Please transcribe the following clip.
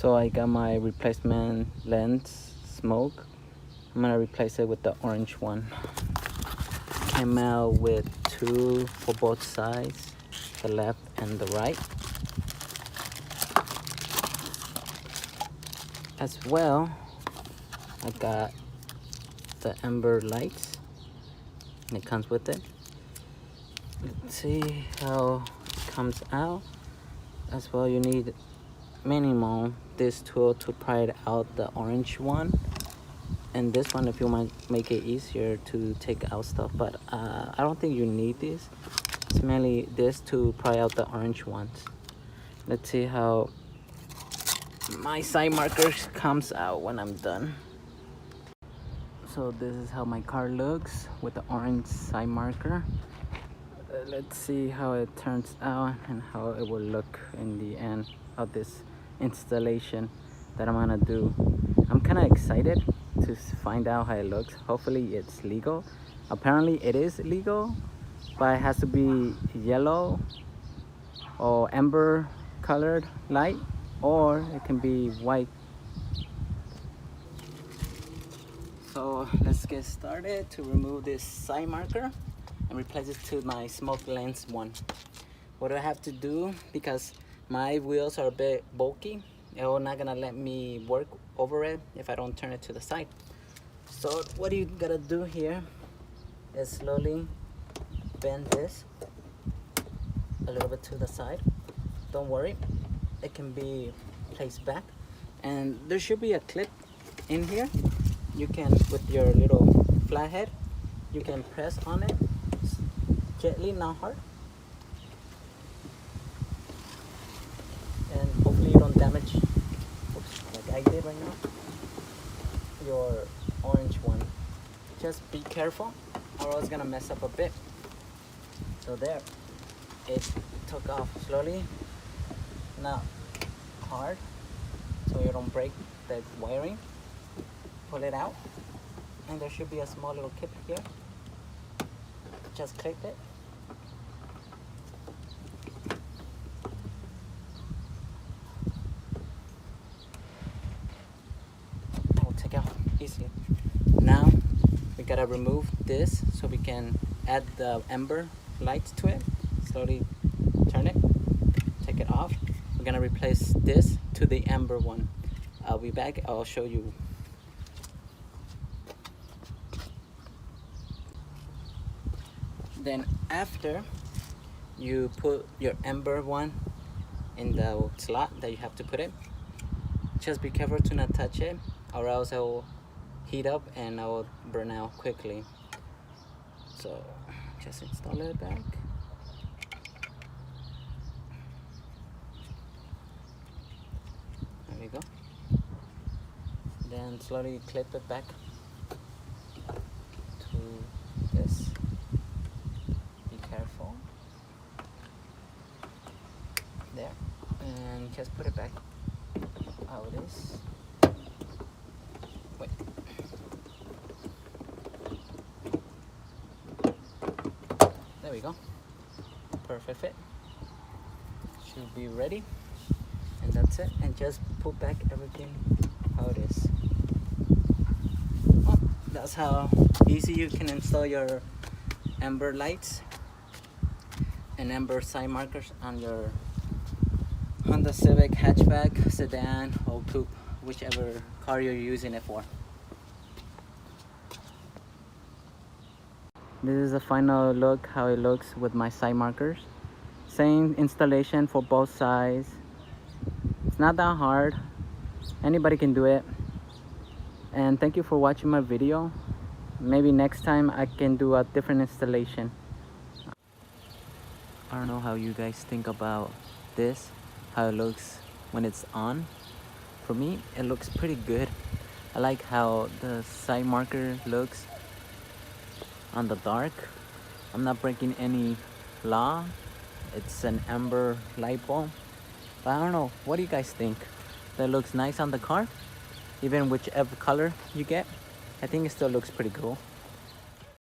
So I got my replacement lens smoke. I'm gonna replace it with the orange one. Came out with two for both sides, the left and the right. As well, I got the amber lights, and it comes with it. Let's see how it comes out. As well, you need minimum this tool to pry out the orange one, and this one if you might make it easier to take out stuff, but I don't think you need this. It's mainly this to pry out the orange ones. Let's see how my side markers comes out when I'm done. So this is how my car looks with the orange side marker. Let's see how it turns out and how it will look in the end of this installation that I'm gonna do. I'm kind of excited to find out how it looks. Hopefully it's legal. Apparently it is legal, but it has to be yellow or amber colored light, or it can be white. So let's get started to remove this side marker and replace it to my smoke lens one. What do I have to do? Because my wheels are a bit bulky, it's not gonna let me work over it if I don't turn it to the side. So what you gotta do here is slowly bend this a little bit to the side. Don't worry, it can be placed back, and there should be a clip in here. You can, with your little flathead, you can press on it gently, not hard, and hopefully you don't damage, like I did right now, your orange one. Just be careful or else it's gonna mess up a bit. So there, it took off slowly, not hard, so you don't break the wiring. Pull it out, and there should be a small little clip here. Just click it. That will take out easily. Now we gotta remove this so we can add the amber lights to it. Slowly turn it, take it off. We're gonna replace this to the amber one. I'll be back, I'll show you. Then after you put your amber one in the slot that you have to put it, just be careful to not touch it or else it will heat up and it will burn out quickly. So just install it back. There we go. Then slowly clip it back to this. There, and just put it back how it is. Wait. There we go. Perfect fit. Should be ready. And that's it. And just put back everything how it is. Oh, that's how easy you can install your amber lights and amber side markers on your Honda Civic Hatchback, sedan, or coupe, whichever car you're using it for. This is the final look, how it looks with my side markers. Same installation for both sides. It's not that hard. Anybody can do it. And thank you for watching my video. Maybe next time I can do a different installation. I don't know how you guys think about this, how it looks when it's on. For me, it looks pretty good. I like how the side marker looks on the dark. I'm not breaking any law. It's an amber light bulb. But I don't know, what do you guys think? That looks nice on the car? Even whichever color you get, I think it still looks pretty cool.